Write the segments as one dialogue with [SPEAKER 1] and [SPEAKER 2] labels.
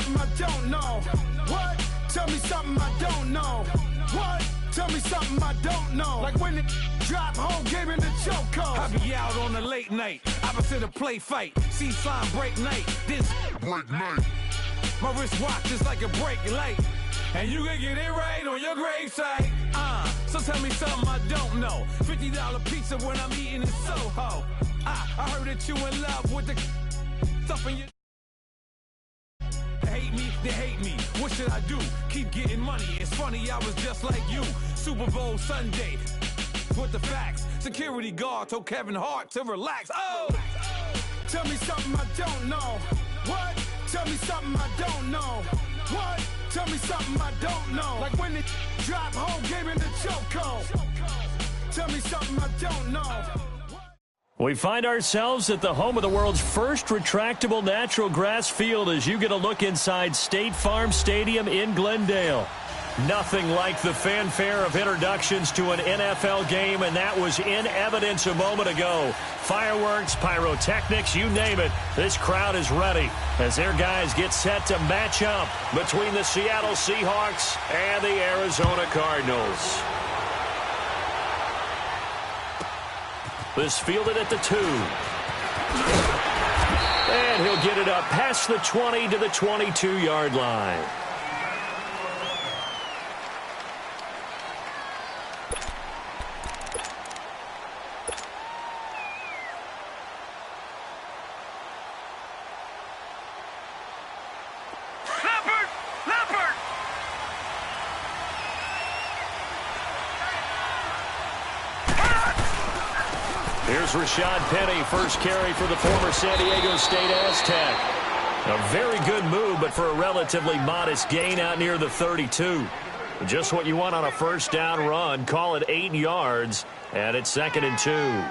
[SPEAKER 1] something I don't know. What? Tell me something I don't know. What? Tell me something I don't know. Like when it drop home, game in the chokehold.
[SPEAKER 2] I be out on a late night, opposite a play fight. See slime break night, this break night. My wristwatch is like a brake light, and you can get it right on your gravesite. So tell me something I don't know. $50 pizza when I'm eating in Soho. I heard that you in love with the stuff in your. Hate me, they hate me. What should I do? Keep getting money. It's funny, I was just like you. Super Bowl Sunday. With the facts. Security guard told Kevin Hart to relax. Oh!
[SPEAKER 1] Tell me something I don't know. What? Tell me something I don't know. What? Tell me something I don't know. Like when it drop home, game in the chokehold. Tell me something I don't know.
[SPEAKER 3] We find ourselves at the home of the world's first retractable natural grass field as you get a look inside State Farm Stadium in Glendale. Nothing like the fanfare of introductions to an NFL game, and that was in evidence a moment ago. Fireworks, pyrotechnics, you name it. This crowd is ready as their guys get set to match up between the Seattle Seahawks and the Arizona Cardinals. This fielded at the 2. And he'll get it up past the 20 to the 22-yard line. Here's Rashad Penny, first carry for the former San Diego State Aztec. A very good move, but for a relatively modest gain out near the 32. Just what you want on a first down run. Call it 8 yards, and it's 2nd and 2.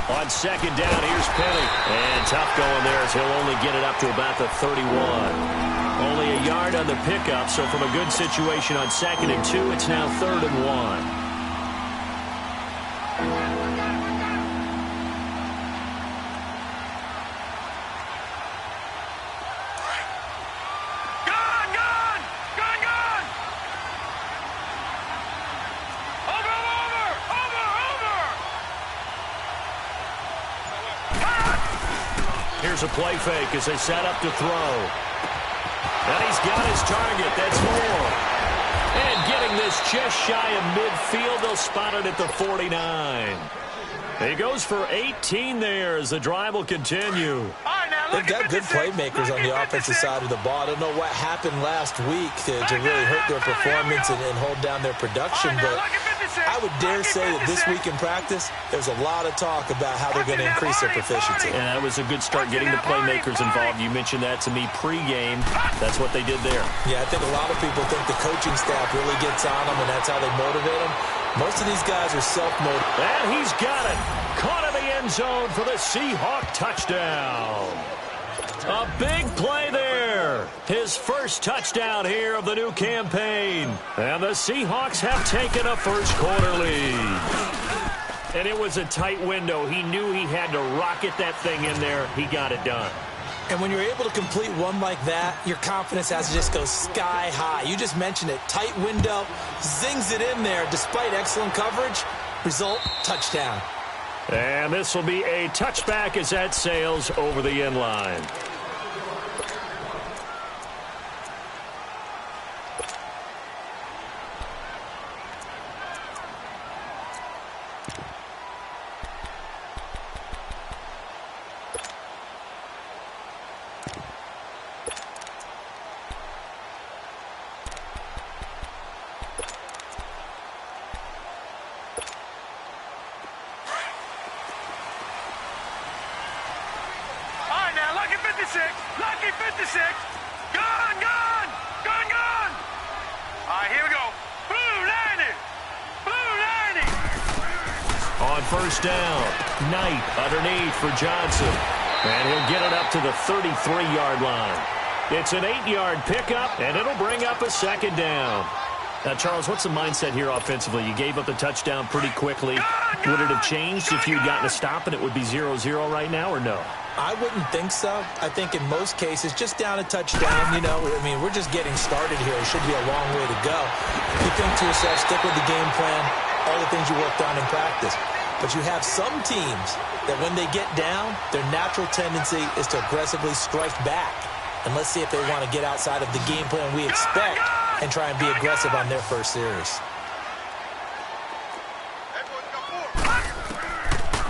[SPEAKER 3] On 2nd down, here's Penny. And tough going there as he'll only get it up to about the 31. Only a yard on the pickup, so from a good situation on 2nd and 2, it's now 3rd and 1. Here's a play fake as they set up to throw. And he's got his target. That's more. And getting this just shy of midfield. They'll spot it at the 49. He goes for 18 there as the drive will continue.
[SPEAKER 4] They've got good playmakers on the offensive side of the ball. I don't know what happened last week to really hurt their performance and hold down their production, but I would dare say that this week in practice, there's a lot of talk about how they're going to increase their proficiency.
[SPEAKER 3] And that was a good start getting the playmakers involved. You mentioned that to me pregame. That's what they did there.
[SPEAKER 4] Yeah, I think a lot of people think the coaching staff really gets on them, and that's how they motivate them. Most of these guys are self-motivated.
[SPEAKER 3] And he's got it. Caught in the end zone for the Seahawk touchdown. A big play there. His first touchdown here of the new campaign. And the Seahawks have taken a first-quarter lead. And it was a tight window. He knew he had to rocket that thing in there. He got it done.
[SPEAKER 4] And when you're able to complete one like that, your confidence has to just go sky high. You just mentioned it. Tight window, zings it in there despite excellent coverage. Result, touchdown.
[SPEAKER 3] And this will be a touchback as that sails over the end line.
[SPEAKER 5] Lucky 56. Gone. All right, here we go. Blue 90.
[SPEAKER 3] On first down, Knight underneath for Johnson. And he'll get it up to the 33-yard line. It's an 8-yard pickup, and it'll bring up a second down. Now, Charles, what's the mindset here offensively? You gave up the touchdown pretty quickly. Would it have changed if you'd gotten a stop and it would be 0-0 right now, or no?
[SPEAKER 4] I wouldn't think so. I think in most cases, just down a touchdown, you know, I mean, we're just getting started here. It should be a long way to go. You think to yourself, stick with the game plan, all the things you worked on in practice. But you have some teams that when they get down, their natural tendency is to aggressively strike back. And let's see if they want to get outside of the game plan we expect and try and be aggressive on their first series.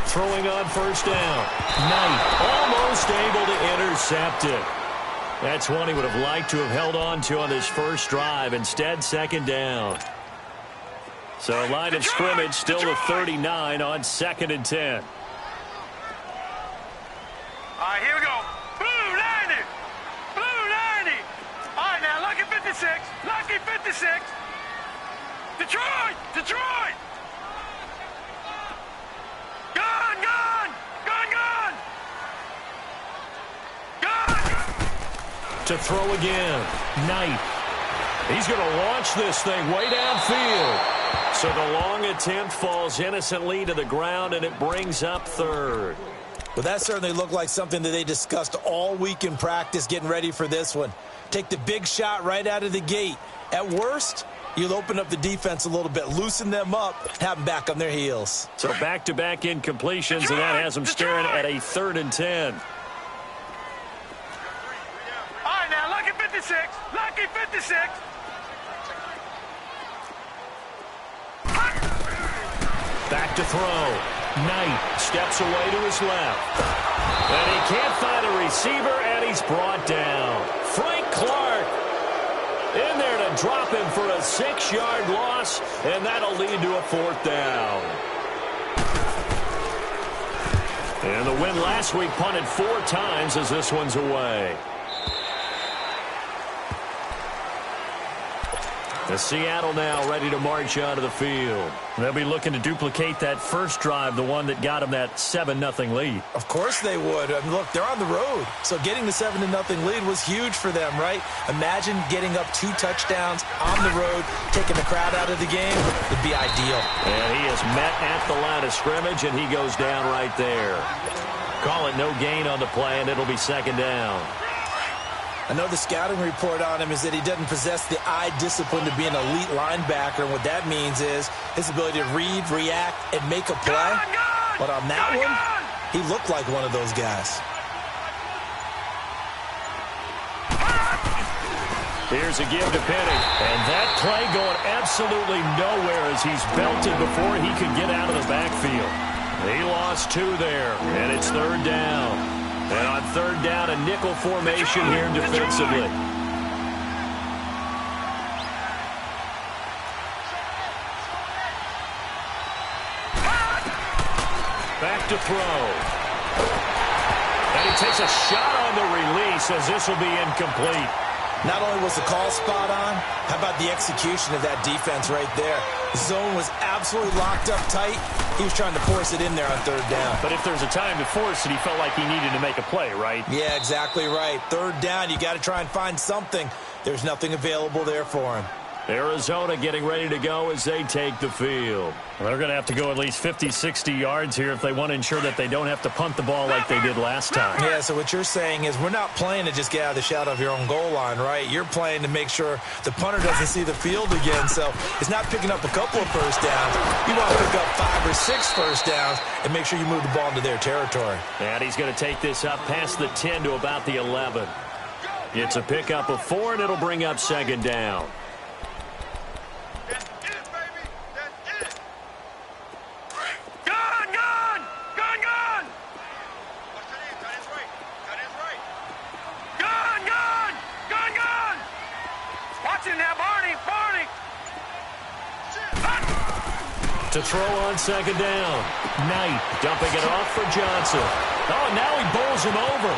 [SPEAKER 3] Throwing on first down. Knight almost able to intercept it. That's one he would have liked to have held on to on this first drive. Instead, second down. So line of scrimmage still to 39 on 2nd and 10.
[SPEAKER 5] All right, here we go. Blue 90. Blue 90. All right, now, lucky 56. Lucky 56. Detroit. Detroit. Gun, gun. Gun, gun. Gun.
[SPEAKER 3] To throw again. Knight. He's going to launch this thing way downfield. So the long attempt falls innocently to the ground, and it brings up 3rd.
[SPEAKER 4] Well, that certainly looked like something that they discussed all week in practice getting ready for this one. Take the big shot right out of the gate. At worst, you'll open up the defense a little bit, loosen them up, have them back on their heels.
[SPEAKER 3] So back-to-back incompletions, and that has them staring at a 3rd and 10.
[SPEAKER 5] All right, now, lucky 56. Lucky 56.
[SPEAKER 3] Back to throw. Knight steps away to his left. And he can't find a receiver, and he's brought down. Frank Clark in there to drop him for a 6-yard loss, and that'll lead to a 4th down. And the win last week punted 4 times as this one's away. The Seattle now ready to march onto the field. They'll be looking to duplicate that first drive, the one that got them that 7-0 lead.
[SPEAKER 4] Of course they would. I mean, look, they're on the road. So getting the 7-0 lead was huge for them, right? Imagine getting up 2 touchdowns on the road, taking the crowd out of the game. Would be ideal.
[SPEAKER 3] And he is met at the line of scrimmage, and he goes down right there. Call it no gain on the play, and it'll be 2nd down.
[SPEAKER 4] I know the scouting report on him is that he doesn't possess the eye discipline to be an elite linebacker, and what that means is his ability to read, react, and make a play. But on that one, he looked like one of those guys.
[SPEAKER 3] Here's a give to Penny, and that play going absolutely nowhere as he's belted before he could get out of the backfield. He lost 2 there, and it's 3rd down. And on 3rd down, a nickel formation here defensively. Back to throw. And he takes a shot on the release as this will be incomplete.
[SPEAKER 4] Not only was the call spot on, how about the execution of that defense right there? The zone was absolutely locked up tight. He was trying to force it in there on 3rd down.
[SPEAKER 3] But if there's a time to force it, he felt like he needed to make a play, right?
[SPEAKER 4] Yeah, exactly right. 3rd down, you got to try and find something. There's nothing available there for him.
[SPEAKER 3] Arizona getting ready to go as they take the field. Well, they're going to have to go at least 50, 60 yards here if they want to ensure that they don't have to punt the ball like they did last time.
[SPEAKER 4] Yeah, so what you're saying is we're not playing to just get out of the shadow of your own goal line, right? You're playing to make sure the punter doesn't see the field again. So it's not picking up a couple of first downs. You want to pick up 5 or 6 first downs and make sure you move the ball into their territory.
[SPEAKER 3] And he's going to take this up past the 10 to about the 11. It's a pickup of 4, and it'll bring up 2nd down. To throw on 2nd down. Knight dumping it off for Johnson. Oh, and now he bowls him over.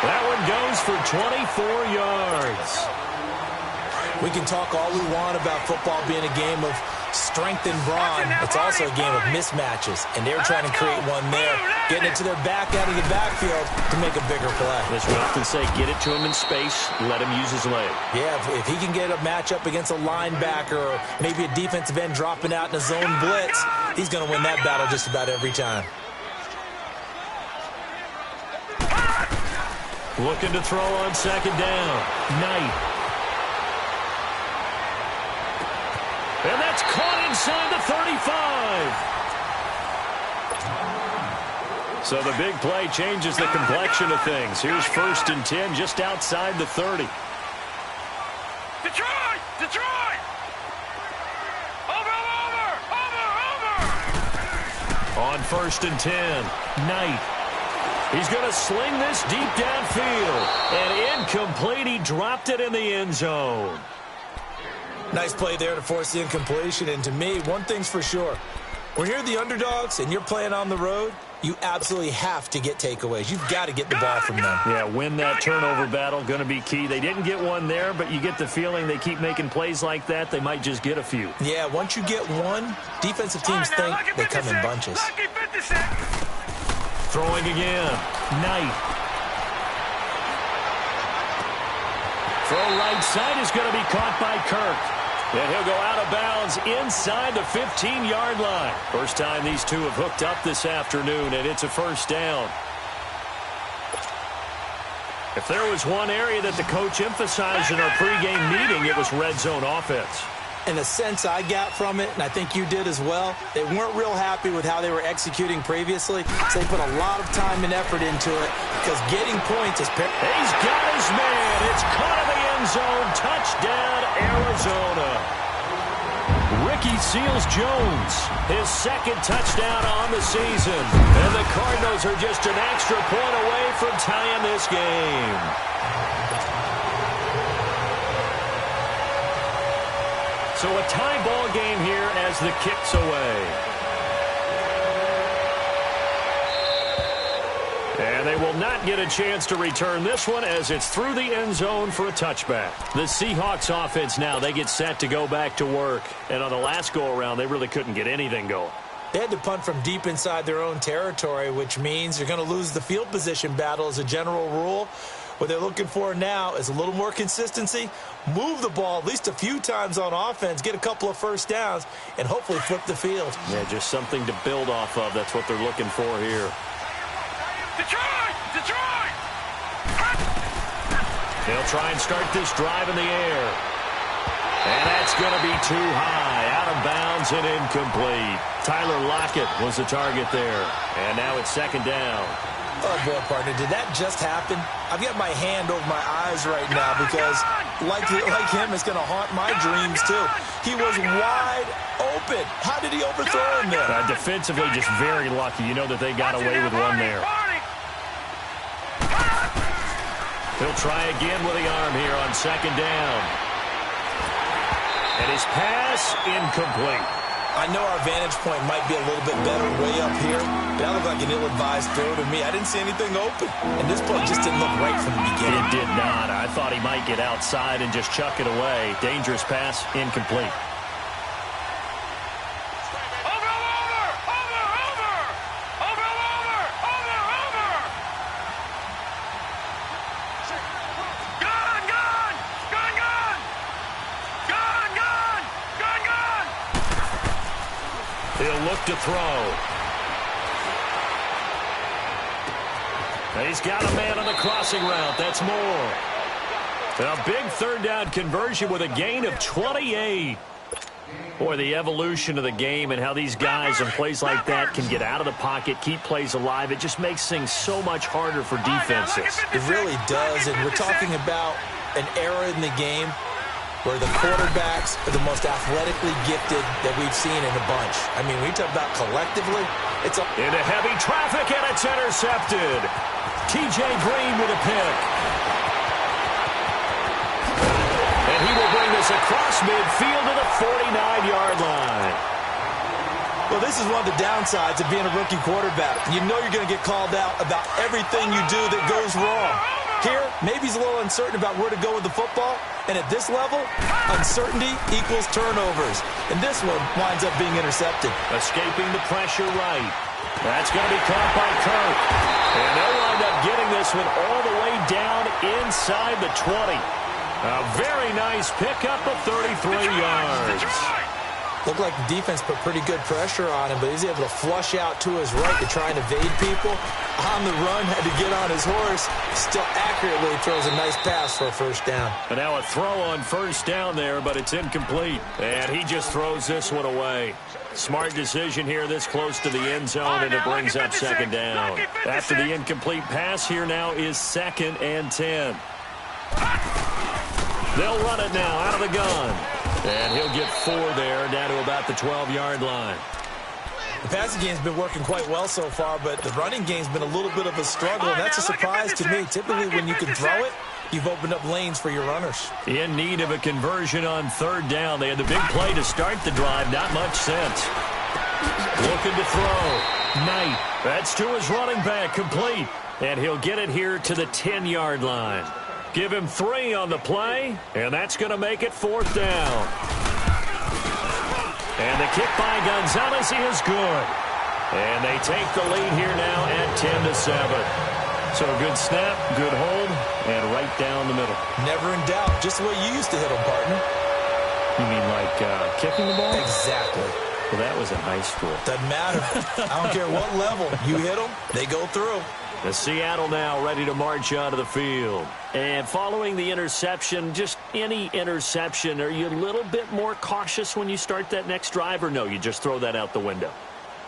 [SPEAKER 3] That one goes for 24 yards.
[SPEAKER 4] We can talk all we want about football being a game of strength and brawn. It's also a game of mismatches, and they're trying to create one there, getting it to their back out of the backfield to make a bigger play.
[SPEAKER 3] As we often say, get it to him in space, let him use his leg.
[SPEAKER 4] Yeah, if he can get a matchup against a linebacker or maybe a defensive end dropping out in a zone blitz, he's going to win that battle just about every time.
[SPEAKER 3] Looking to throw on second down. Knight. And that's caught inside the 35. So the big play changes the complexion of things. Here's 1st and 10 just outside the 30.
[SPEAKER 5] Detroit! Detroit! Over!
[SPEAKER 3] On 1st and 10, Knight. He's going to sling this deep downfield. And incomplete. He dropped it in the end zone.
[SPEAKER 4] Nice play there to force the incompletion. And to me, one thing's for sure. When you're the underdogs and you're playing on the road, you absolutely have to get takeaways. You've got to get the ball from them.
[SPEAKER 3] Yeah, win that turnover battle, going to be key. They didn't get one there, but you get the feeling they keep making plays like that, they might just get a few.
[SPEAKER 4] Yeah, once you get one, defensive teams think they come in bunches.
[SPEAKER 3] Throwing again. Knight. Throw right side is going to be caught by Kirk. And he'll go out of bounds inside the 15-yard line. First time these two have hooked up this afternoon, and it's a first down. If there was one area that the coach emphasized in our pregame meeting, it was red zone offense.
[SPEAKER 4] And the sense I got from it, and I think you did as well, they weren't real happy with how they were executing previously, so they put a lot of time and effort into it because getting points is...
[SPEAKER 3] He's got his man. It's caught in the end zone. Touchdown, Arizona. Ricky Seals-Jones, his second touchdown on the season. And the Cardinals are just an extra point away from tying this game. So a tie ball game here as the kick's away. And they will not get a chance to return this one as it's through the end zone for a touchback. The Seahawks offense now, they get set to go back to work. And on the last go-around, they really couldn't get anything going.
[SPEAKER 4] They had to punt from deep inside their own territory, which means you're going to lose the field position battle as a general rule. What they're looking for now is a little more consistency, move the ball at least a few times on offense, get a couple of first downs, and hopefully flip the field.
[SPEAKER 3] Yeah, just something to build off of. That's what they're looking for here.
[SPEAKER 5] Detroit! Detroit!
[SPEAKER 3] They'll try and start this drive in the air. And that's going to be too high, out of bounds and incomplete. Tyler Lockett was the target there. And now it's second down.
[SPEAKER 4] Oh, boy, partner, did that just happen? I've got my hand over my eyes right now because, like him, it's going to haunt my dreams, too. He was wide open. How did he overthrow him there?
[SPEAKER 3] Defensively, just very lucky. You know that they got away with one there. He'll try again with the arm here on second down. And his pass incomplete.
[SPEAKER 4] I know our vantage point might be a little bit better way up here, but that looked like an ill-advised throw to me. I didn't see anything open, and this play just didn't look right from the beginning.
[SPEAKER 3] It did not. I thought he might get outside and just chuck it away. Dangerous pass, incomplete. He'll look to throw. He's got a man on the crossing route. That's more. A big third down conversion with a gain of 28. Boy, the evolution of the game and how these guys in plays like that can get out of the pocket, keep plays alive, it just makes things so much harder for defenses.
[SPEAKER 4] It really does, and we're talking about an era in the game where the quarterbacks are the most athletically gifted that we've seen in a bunch. I mean, we talk about collectively, it's
[SPEAKER 3] into heavy traffic, and it's intercepted. T.J. Green with a pick. And he will bring this across midfield to the 49-yard line.
[SPEAKER 4] Well, this is one of the downsides of being a rookie quarterback. You know you're going to get called out about everything you do that goes wrong. Here, maybe he's a little uncertain about where to go with the football. And at this level, uncertainty equals turnovers. And this one winds up being intercepted.
[SPEAKER 3] Escaping the pressure right. That's going to be caught by Kirk. And they'll wind up getting this one all the way down inside the 20. A very nice pickup of 33 yards.
[SPEAKER 4] Looked like the defense put pretty good pressure on him, but he's able to flush out to his right to try and evade people. On the run, had to get on his horse. Still accurately throws a nice pass for a first down.
[SPEAKER 3] And now a throw on first down there, but it's incomplete. And he just throws this one away. Smart decision here this close to the end zone, and it brings up second down. After the incomplete pass, here now is 2nd and 10. They'll run it now out of the gun. And he'll get 4 there, down to about the 12-yard line.
[SPEAKER 4] The passing game's been working quite well so far, but the running game's been a little bit of a struggle, and that's a surprise to me. Typically, when you can throw it, you've opened up lanes for your runners.
[SPEAKER 3] In need of a conversion on 3rd down. They had the big play to start the drive. Not much sense. Looking to throw. Knight. That's to his running back. Complete. And he'll get it here to the 10-yard line. Give him 3 on the play, and that's going to make it 4th down. And the kick by Gonzalez is good. And they take the lead here now at 10-7. So a good snap, good hold, and right down the middle.
[SPEAKER 4] Never in doubt. Just the way you used to hit them, partner.
[SPEAKER 3] You mean like kicking the ball?
[SPEAKER 4] Exactly.
[SPEAKER 3] Well, that was in high school.
[SPEAKER 4] Doesn't matter. I don't care what level. You hit them, they go through.
[SPEAKER 3] The Seattle now ready to march onto the field. And following the interception, just any interception, are you a little bit more cautious when you start that next drive, or no, you just throw that out the window?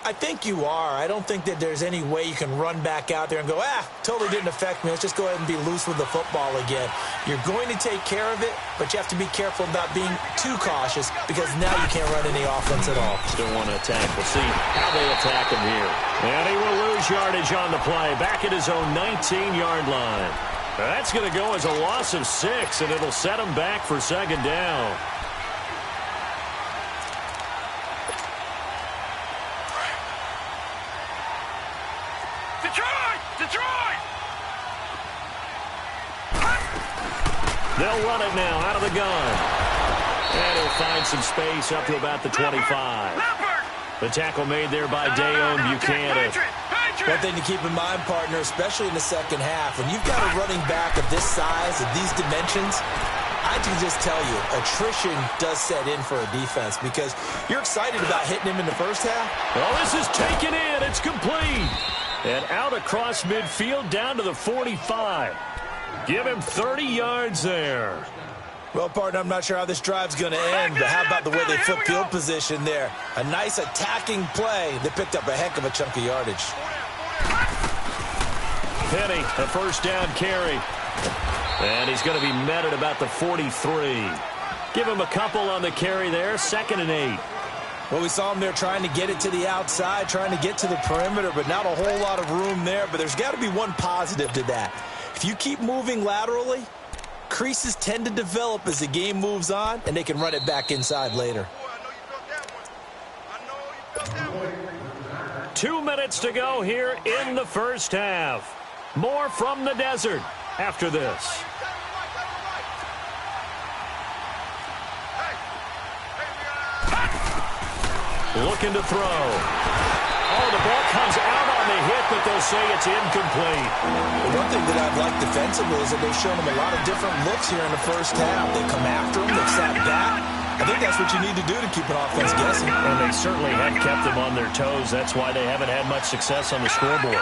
[SPEAKER 4] I think you are. I don't think that there's any way you can run back out there and go, totally didn't affect me. Let's just go ahead and be loose with the football again. You're going to take care of it, but you have to be careful about being too cautious because now you can't run any offense at all.
[SPEAKER 3] Still want to attack. We'll see how they attack him here. And he will lose yardage on the play. Back at his own 19-yard line. That's going to go as a loss of 6, and it'll set him back for 2nd down.
[SPEAKER 5] Detroit!
[SPEAKER 3] They'll run it now out of the gun. And he'll find some space up to about the 25. The tackle made there by Dayon Buchanan.
[SPEAKER 4] One thing to keep in mind, partner, especially in the second half, when you've got a running back of this size, of these dimensions, I can just tell you, attrition does set in for a defense because you're excited about hitting him in the first half.
[SPEAKER 3] Well, this is taken in. It's complete. And out across midfield down to the 45. Give him 30 yards there.
[SPEAKER 4] Well, partner, I'm not sure how this drive's going to end, but how about the way they flip field position there? A nice attacking play. They picked up a heck of a chunk of yardage.
[SPEAKER 3] Penny, a first down carry. And he's going to be met at about the 43. Give him a couple on the carry there. 2nd and 8.
[SPEAKER 4] Well, we saw him there trying to get it to the outside, trying to get to the perimeter, but not a whole lot of room there. But there's got to be one positive to that. If you keep moving laterally, creases tend to develop as the game moves on, and they can run it back inside later.
[SPEAKER 3] 2 minutes to go here in the first half. More from the desert after this. Looking to throw. Oh, the ball comes out on the hit, but they'll say it's incomplete.
[SPEAKER 4] The one thing that I've liked defensively is that they've shown them a lot of different looks here in the first half. They come after them, they've sat back. I think that's what you need to do to keep an offense guessing.
[SPEAKER 3] And they certainly have kept them on their toes. That's why they haven't had much success on the scoreboard.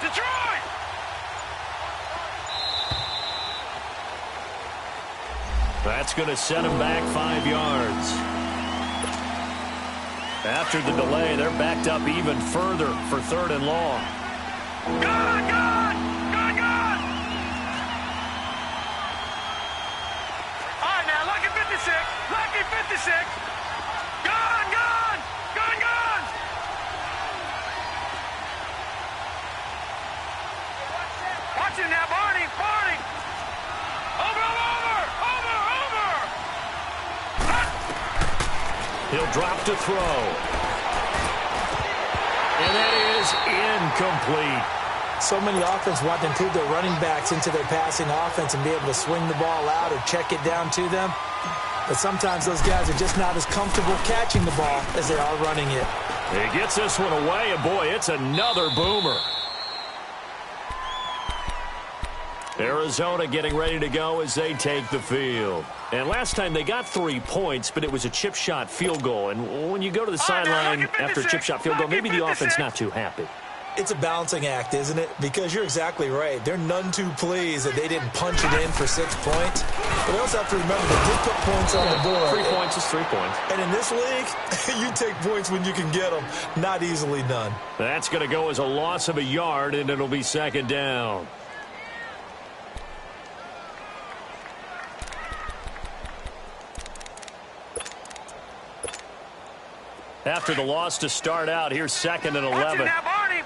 [SPEAKER 5] Detroit!
[SPEAKER 3] That's going to set him back 5 yards. After the delay, they're backed up even further for 3rd and long.
[SPEAKER 5] Gone! All right, now, lucky 56. Gone!
[SPEAKER 3] He'll drop to throw. And that is incomplete.
[SPEAKER 4] So many offenses want to include their running backs into their passing offense and be able to swing the ball out or check it down to them. But sometimes those guys are just not as comfortable catching the ball as they are running it.
[SPEAKER 3] He gets this one away, and boy, it's another boomer. Arizona getting ready to go as they take the field. And last time they got 3 points, but it was a chip shot field goal. And when you go to the sideline after a chip shot field goal, maybe the offense not too happy.
[SPEAKER 4] It's a balancing act, isn't it? Because you're exactly right. They're none too pleased that they didn't punch it in for 6 points. But they also have to remember they did put points on the board.
[SPEAKER 3] 3 points is 3 points.
[SPEAKER 4] And in this league, you take points when you can get them. Not easily done.
[SPEAKER 3] That's going to go as a loss of a yard, and it'll be second down. After the loss to start out, here's 2nd and 11.
[SPEAKER 5] Now, Barney.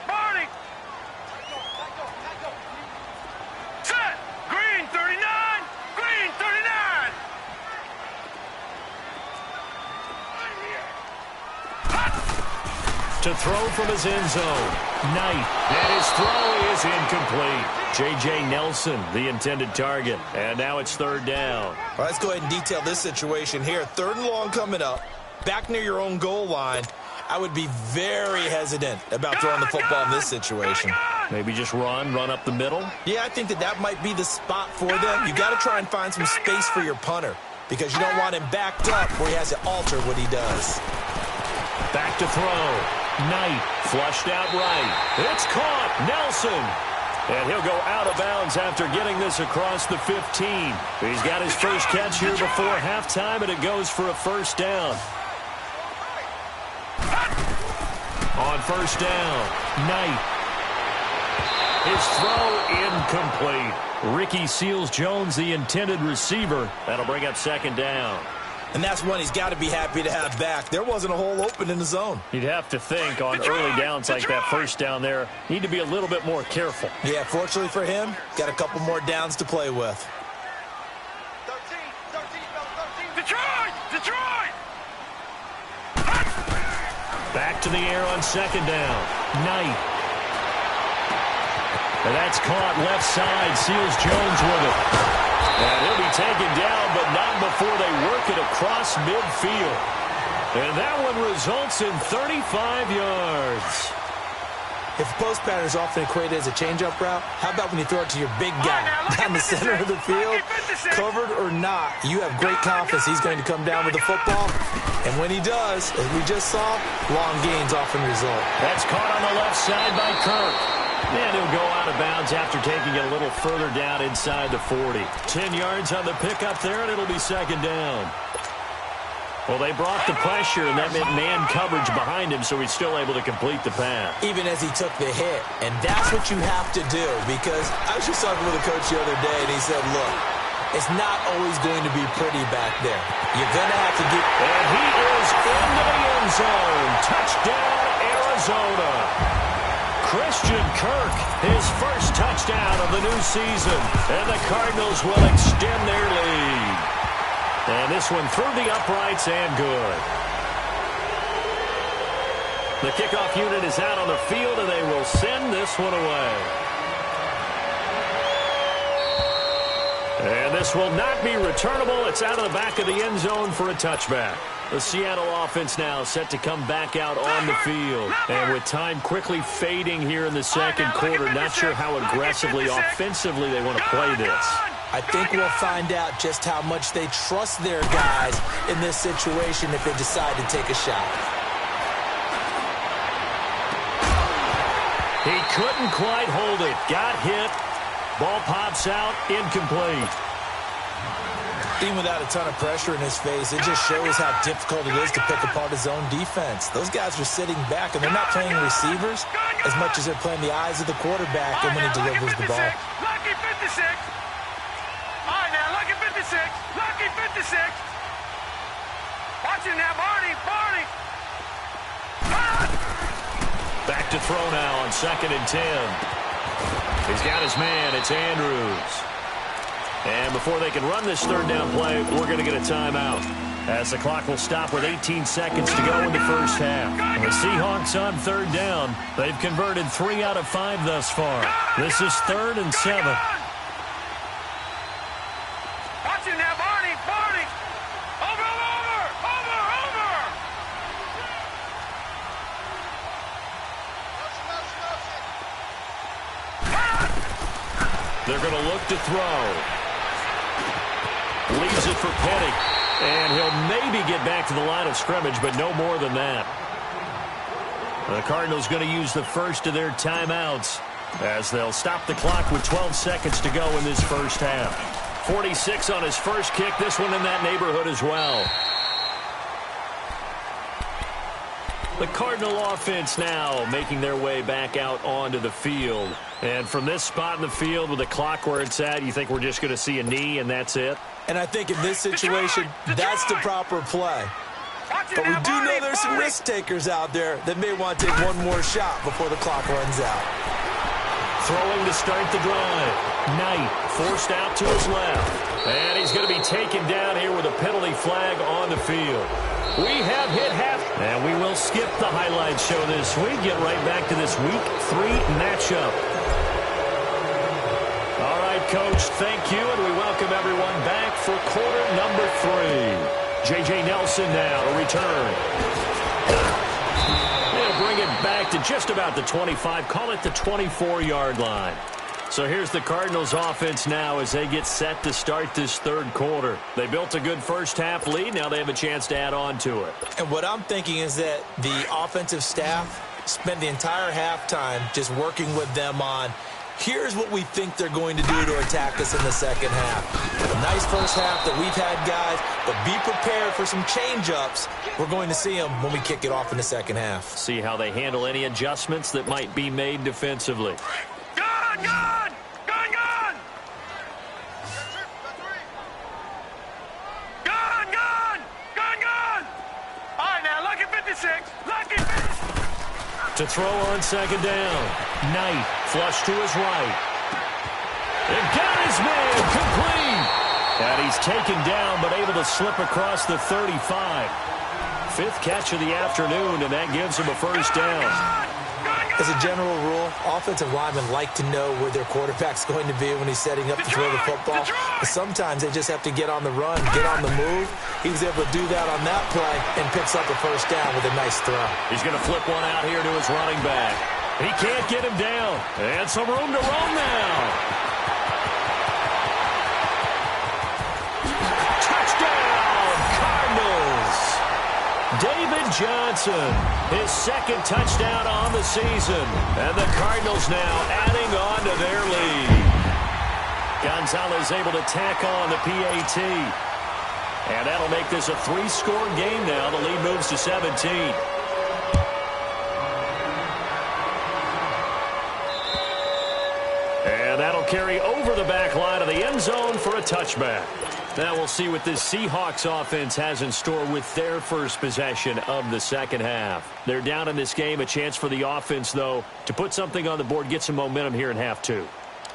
[SPEAKER 5] Set. Green 39. Green 39.
[SPEAKER 3] To throw from his end zone. Knight. And his throw is incomplete. J.J. Nelson, the intended target. And now it's 3rd down.
[SPEAKER 4] All right, let's go ahead and detail this situation here. 3rd and long coming up. Back near your own goal line. I would be very hesitant about throwing the football in this situation.
[SPEAKER 3] Maybe just run up the middle?
[SPEAKER 4] Yeah, I think that might be the spot for them. You got to try and find some space for your punter because you don't want him backed up where he has to alter what he does.
[SPEAKER 3] Back to throw. Knight flushed out right. It's caught. Nelson. And he'll go out of bounds after getting this across the 15. He's got his first catch here before halftime, and it goes for a 1st down. On 1st down, Knight. His throw incomplete. Ricky Seals-Jones, the intended receiver. That'll bring up 2nd down.
[SPEAKER 4] And that's one he's got to be happy to have back. There wasn't a hole open in the zone.
[SPEAKER 3] You'd have to think on early downs like that 1st down there, need to be a little bit more careful.
[SPEAKER 4] Yeah, fortunately for him, got a couple more downs to play with.
[SPEAKER 5] 13. Detroit!
[SPEAKER 3] Back to the air on 2nd down. Knight. And that's caught left side. Seals-Jones with it. And he'll be taken down, but not before they work it across midfield. And that one results in 35 yards.
[SPEAKER 4] If a post pattern is often equated as a change-up route, how about when you throw it to your big guy down the center of the field? Covered or not, you have great confidence he's going to come down with the football. And when he does, as we just saw, long gains often result.
[SPEAKER 3] That's caught on the left side by Kirk. And he'll go out of bounds after taking it a little further down inside the 40. 10 yards on the pickup there, and it'll be 2nd down. Well, they brought the pressure, and that meant man coverage behind him, so he's still able to complete the pass.
[SPEAKER 4] Even as he took the hit. And that's what you have to do, because I was just talking with a coach the other day, and he said, look, it's not always going to be pretty back there. You're going to have to get...
[SPEAKER 3] And he is into the end zone. Touchdown, Arizona. Christian Kirk, his first touchdown of the new season. And the Cardinals will extend their lead. And this one through the uprights and good. The kickoff unit is out on the field, and they will send this one away. And this will not be returnable. It's out of the back of the end zone for a touchback. The Seattle offense now set to come back out on the field. And with time quickly fading here in the 2nd quarter, not sure how aggressively, offensively they want to play this.
[SPEAKER 4] I think we'll find out just how much they trust their guys in this situation if they decide to take a shot.
[SPEAKER 3] He couldn't quite hold it. Got hit. Ball pops out. Incomplete.
[SPEAKER 4] Even without a ton of pressure in his face, it just shows how difficult it is to pick apart his own defense. Those guys are sitting back, and they're not playing receivers as much as they're playing the eyes of the quarterback and when he delivers the ball.
[SPEAKER 5] Lucky 56. All right, now, lucky 56. Lucky 56. Watch him now, Barney.
[SPEAKER 3] Back to throw now on 2nd and 10. He's got his man. It's Andrews. And before they can run this 3rd down play, we're going to get a timeout. as the clock will stop with 18 seconds to go in the first half. And the Seahawks on third down. They've converted 3 out of 5 thus far. This is 3rd and 7.
[SPEAKER 5] Watch it now, Barney. Over.
[SPEAKER 3] They're going to look to throw. Leaves it for Petty. And he'll maybe get back to the line of scrimmage, but no more than that. The Cardinals going to use the first of their timeouts as they'll stop the clock with 12 seconds to go in this first half. 46 on his first kick. This one in that neighborhood as well. The Cardinal offense now making their way back out onto the field. And from this spot in the field with the clock where it's at, you think we're just going to see a knee and that's it?
[SPEAKER 4] And I think in this situation, that's the proper play. But we do know there's some risk takers out there that may want to take one more shot before the clock runs out.
[SPEAKER 3] Throwing to start the drive. Knight forced out to his left. And he's going to be taken down here with a penalty flag on the field. We have hit half. And we will skip the highlights show this week. Get right back to this Week 3 matchup. All right, Coach, thank you. And we welcome everyone back for quarter number 3. J.J. Nelson now to return. They'll bring it back to just about the 25. Call it the 24-yard line. So here's the Cardinals offense now as they get set to start this third quarter. They built a good first half lead. Now they have a chance to add on to it.
[SPEAKER 4] And what I'm thinking is that the offensive staff spent the entire halftime just working with them on, here's what we think they're going to do to attack us in the second half. A nice first half that we've had, guys, but be prepared for some change-ups. We're going to see them when we kick it off in the second half.
[SPEAKER 3] See how they handle any adjustments that might be made defensively.
[SPEAKER 5] Gun! All right, now, lucky 56. Lucky 56.
[SPEAKER 3] To throw on second down. Knight flush to his right. And got his man complete. And he's taken down but able to slip across the 35. 5th catch of the afternoon, and that gives him a first down.
[SPEAKER 4] As a general rule, offensive linemen like to know where their quarterback's going to be when he's setting up to throw the football. But sometimes they just have to get on the run, get on the move. He was able to do that on that play and picks up a first down with a nice throw.
[SPEAKER 3] He's going to flip one out here to his running back. He can't get him down. And some room to roam now. Touchdown, Cardinals. David Johnson, his 2nd touchdown on the season. And the Cardinals now adding on to their lead. Gonzalez able to tack on the PAT. And that'll make this a 3-score game now. The lead moves to 17. And that'll carry over the back line of the end zone for a touchback. Now we'll see what this Seahawks offense has in store with their first possession of the second half. They're down in this game. A chance for the offense, though, to put something on the board, get some momentum here in half 2.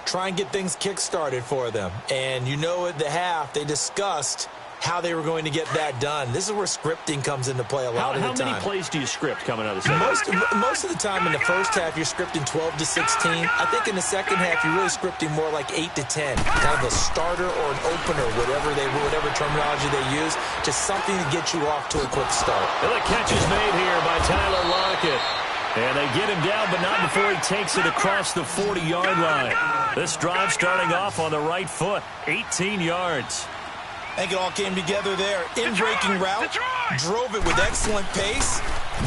[SPEAKER 4] Try and get things kick-started for them. And you know at the half, they discussed how they were going to get that done. This is where scripting comes into play a lot of the time.
[SPEAKER 3] How many plays do you script coming out of the second?
[SPEAKER 4] Most of the time in the first half, you're scripting 12 to 16. I think in the second half, you're really scripting more like 8 to 10. Kind of a starter or an opener, whatever terminology they use. Just something to get you off to a quick start.
[SPEAKER 3] Well, the catch is made here by Tyler Lockett. And they get him down, but not before he takes it across the 40-yard line. This drive starting off on the right foot, 18 yards.
[SPEAKER 4] I think it all came together there. In-breaking route, drove it with excellent pace.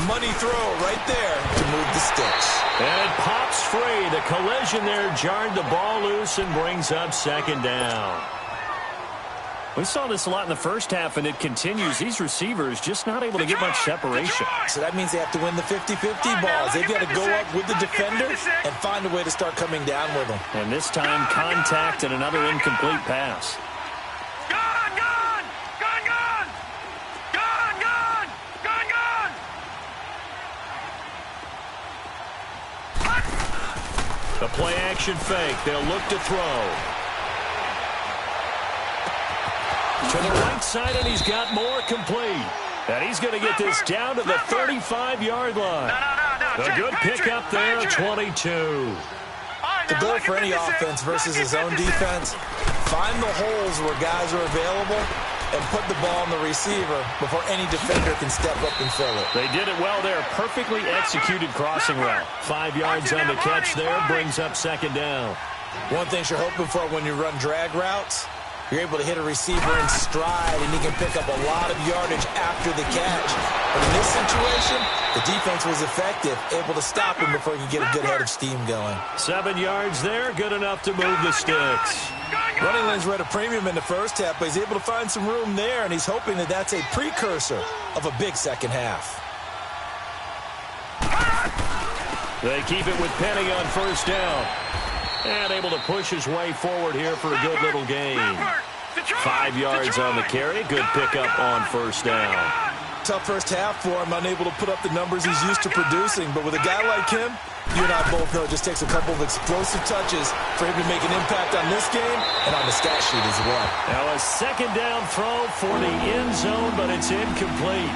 [SPEAKER 4] Money throw right there to move the sticks.
[SPEAKER 3] And it pops free. The collision there jarred the ball loose and brings up second down. We saw this a lot in the first half, and it continues. These receivers just not able to get much separation.
[SPEAKER 4] So that means they have to win the 50-50 balls. They've got to go up with the defender and find a way to start coming down with them.
[SPEAKER 3] And this time, contact and another incomplete pass. The play-action fake. They'll look to throw. To the right side, and he's got more complete. And he's going to get this down to the 35-yard line. A good pickup there, 22.
[SPEAKER 4] The goal for any offense versus his own defense, find the holes where guys are available and put the ball on the receiver before any defender can step up and fill it.
[SPEAKER 3] They did it well there. Perfectly executed crossing route. 5 yards on the catch there, brings up second down.
[SPEAKER 4] One thing you're hoping for when you run drag routes, you're able to hit a receiver in stride, and he can pick up a lot of yardage after the catch. But in this situation, the defense was effective, able to stop him before he could get a good head of steam going.
[SPEAKER 3] 7 yards there, good enough to move the sticks.
[SPEAKER 4] Running lanes were at a premium in the first half, but he's able to find some room there, and he's hoping that that's a precursor of a big second half.
[SPEAKER 3] They keep it with Penny on first down. And able to push his way forward here for a good little gain. 5 yards on the carry. Good pickup on first down.
[SPEAKER 4] Tough first half for him, unable to put up the numbers he's used to producing. But with a guy like him, you and I both know it just takes a couple of explosive touches for him to make an impact on this game and on the stat sheet as well.
[SPEAKER 3] Now a second down throw for the end zone, but it's incomplete.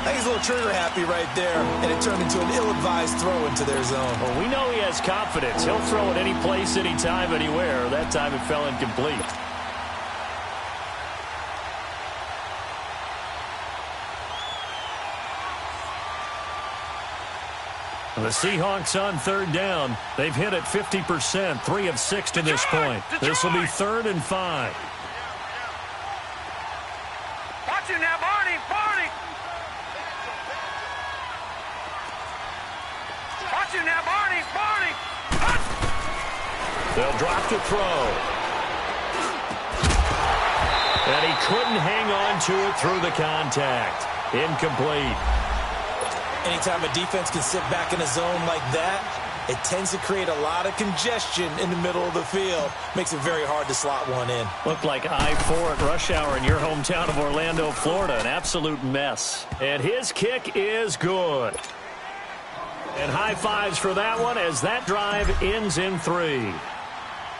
[SPEAKER 4] I think he's a little trigger happy right there, and it turned into an ill-advised throw into their zone.
[SPEAKER 3] Well, we know he has confidence. He'll throw it any place, anytime, anywhere. That time it fell incomplete. The Seahawks on third down. They've hit it 50%, 3 of 6 to this point. This will be 3rd and 5.
[SPEAKER 5] Watch it now, Barney, Barney. Watch it now, Barney, Barney.
[SPEAKER 3] They'll drop to throw. And he couldn't hang on to it through the contact. Incomplete.
[SPEAKER 4] Anytime a defense can sit back in a zone like that, it tends to create a lot of congestion in the middle of the field. Makes it very hard to slot one in.
[SPEAKER 3] Looked like I-4 at rush hour in your hometown of Orlando, Florida. An absolute mess. And his kick is good. And high fives for that one as that drive ends in 3.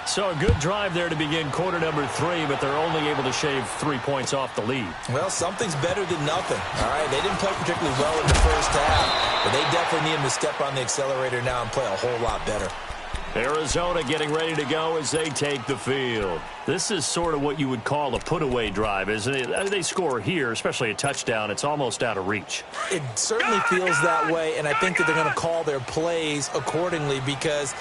[SPEAKER 3] So a good drive there to begin quarter number 3, but they're only able to shave 3 points off the lead.
[SPEAKER 4] Well, something's better than nothing. All right, they didn't play particularly well in the first half, but they definitely need him to step on the accelerator now and play a whole lot better.
[SPEAKER 3] Arizona getting ready to go as they take the field. This is sort of what you would call a put-away drive, isn't it? They score here, especially a touchdown. It's almost out of reach.
[SPEAKER 4] It certainly feels that way, and I think that they're going to call their plays accordingly because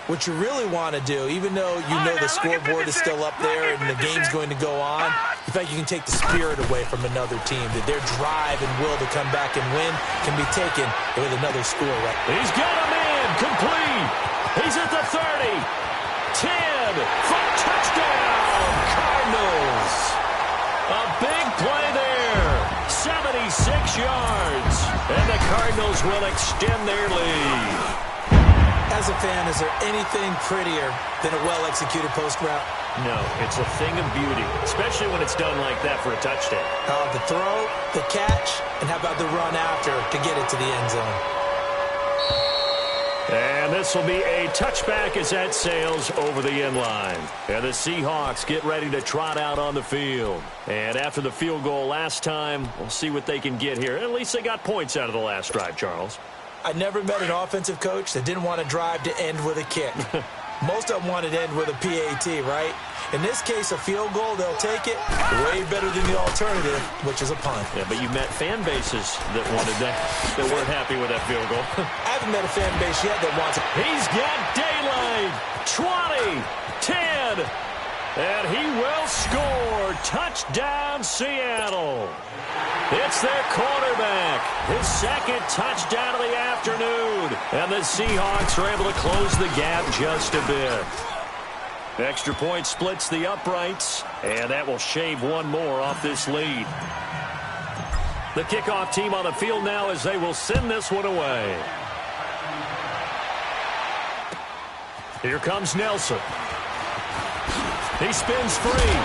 [SPEAKER 4] what you really want to do, even though you know the scoreboard is still up there and the game's going to go on, in fact, you can take the spirit away from another team, that their drive and will to come back and win can be taken with another score. Right?
[SPEAKER 3] He's got him in, complete. He's at the 30, 10, for touchdown, Cardinals. A big play there, 76 yards, and the Cardinals will extend their lead.
[SPEAKER 4] As a fan, is there anything prettier than a well-executed post route?
[SPEAKER 3] No, it's a thing of beauty, especially when it's done like that for a touchdown.
[SPEAKER 4] The throw, the catch, and how about the run after to get it to the end zone?
[SPEAKER 3] And this will be a touchback as that sails over the end line. And the Seahawks get ready to trot out on the field. And after the field goal last time, we'll see what they can get here. At least they got points out of the last drive, Charles.
[SPEAKER 4] I never met an offensive coach that didn't want to drive to end with a kick. Most of them wanted to end with a PAT, right? In this case, a field goal, they'll take it way better than the alternative, which is a punt.
[SPEAKER 3] Yeah, but you met fan bases that wanted that, that weren't happy with that field goal.
[SPEAKER 4] I haven't met a fan base yet that wants it.
[SPEAKER 3] He's got daylight. 20, 10, and he will score. Touchdown, Seattle. It's their quarterback, his second touchdown of the afternoon. And the Seahawks are able to close the gap just a bit. Extra point splits the uprights, and that will shave one more off this lead. The kickoff team on the field now as they will send this one away. Here comes Nelson. He spins free.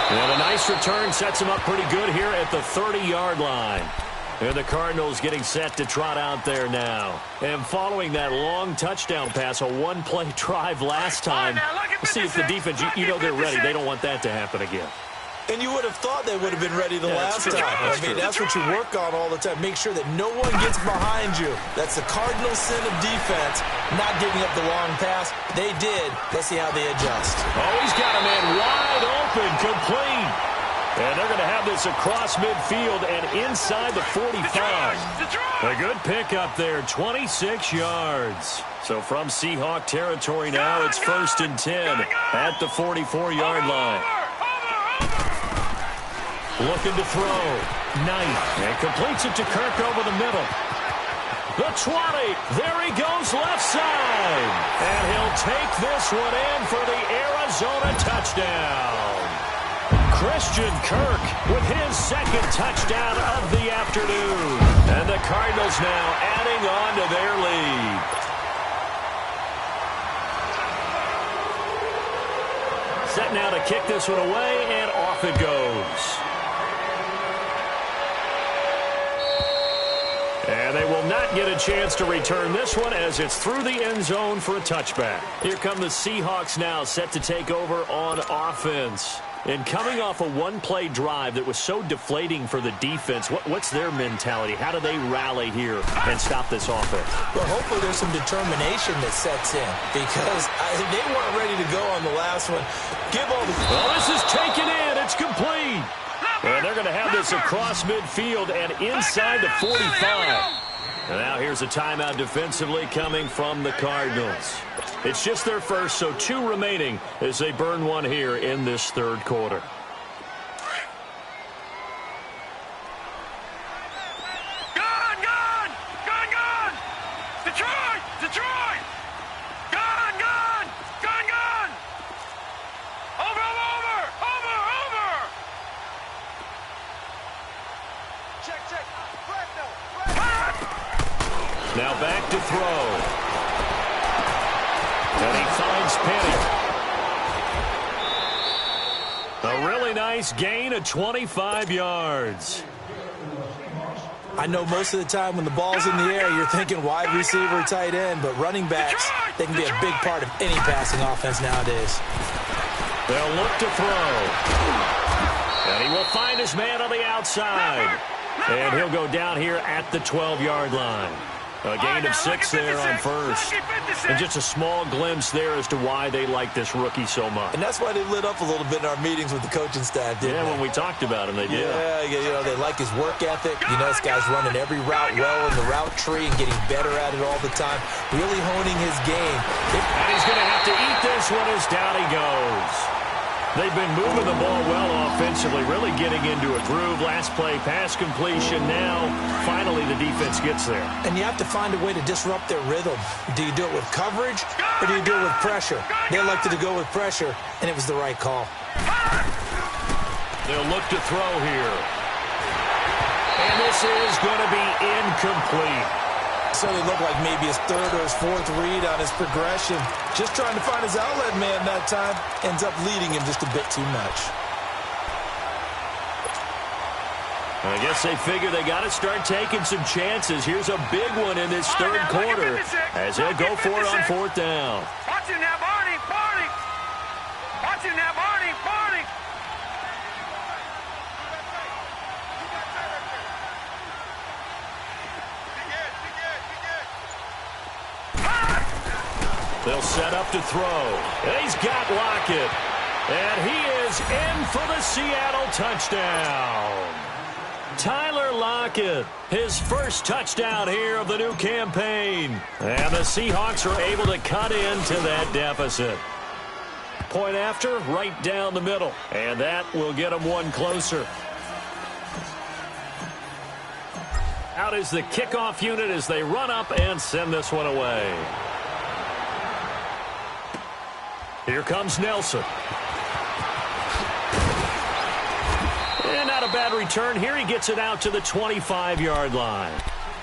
[SPEAKER 3] And a nice return sets him up pretty good here at the 30-yard line. And the Cardinals getting set to trot out there now. And following that long touchdown pass, a one-play drive last time, let's see if the defense, you know they're ready. They don't want that to happen again.
[SPEAKER 4] And you would have thought they would have been ready the last time. That's what you work on all the time. Make sure that no one gets behind you. That's the cardinal sin of defense, not giving up the long pass. They did. Let's see how they adjust.
[SPEAKER 3] Oh, he's got a man wide open, complete. And they're going to have this across midfield and inside the 45. A good pickup there, 26 yards. So from Seahawk territory now, it's 1st and 10 at the 44-yard line. Looking to throw. Knight. And completes it to Kirk over the middle. The 20. There he goes left side. And he'll take this one in for the Arizona touchdown. Christian Kirk with his second touchdown of the afternoon. And the Cardinals now adding on to their lead. Set now to kick this one away, and off it goes. And they will not get a chance to return this one as it's through the end zone for a touchback. Here come the Seahawks now set to take over on offense. And coming off a one-play drive that was so deflating for the defense, what's their mentality? How do they rally here and stop this offense?
[SPEAKER 4] Well, hopefully there's some determination that sets in because they weren't ready to go on the last one.
[SPEAKER 3] Well, this is taken in. It's complete. And they're going to have this across midfield and inside the 45. And now here's a timeout defensively coming from the Cardinals. It's just their first, so 2 remaining as they burn one here in this third quarter.
[SPEAKER 5] Gone! Detroit! Gone! Over! Check.
[SPEAKER 3] Now back to throw. And he finds Penny. A really nice gain of 25 yards.
[SPEAKER 4] I know most of the time when the ball's in the air, you're thinking wide receiver, tight end, but running backs, they can be a big part of any passing offense nowadays.
[SPEAKER 3] They'll look to throw. And he will find his man on the outside. And he'll go down here at the 12-yard line. A gain of 6 there on first. And just a small glimpse there as to why they like this rookie so much.
[SPEAKER 4] And that's why they lit up a little bit in our meetings with the coaching staff, didn't they?
[SPEAKER 3] When we talked about him, they did.
[SPEAKER 4] Yeah, they like his work ethic. This guy's running every route well in the route tree and getting better at it all the time. Really honing his game.
[SPEAKER 3] And he's going to have to eat this one as down he goes. They've been moving the ball well offensively, really getting into a groove. Last play, pass completion. Now, finally, the defense gets there.
[SPEAKER 4] And you have to find a way to disrupt their rhythm. Do you do it with coverage, or do you do it with pressure? They elected to go with pressure, and it was the right call.
[SPEAKER 3] They'll look to throw here. And this is going to be incomplete.
[SPEAKER 4] So it looked like maybe his 3rd or his 4th read on his progression. Just trying to find his outlet man that time. Ends up leading him just a bit too much.
[SPEAKER 3] I guess they figure they got to start taking some chances. Here's a big one in this third quarter as they'll go for it on 4th down.
[SPEAKER 5] Watch him now, Barney.
[SPEAKER 3] They'll set up to throw. And he's got Lockett. And he is in for the Seattle touchdown. Tyler Lockett, his first touchdown here of the new campaign. And the Seahawks are able to cut into that deficit. Point after, right down the middle. And that will get them one closer. Out is the kickoff unit as they run up and send this one away. Here comes Nelson. And not a bad return. Here he gets it out to the 25-yard line.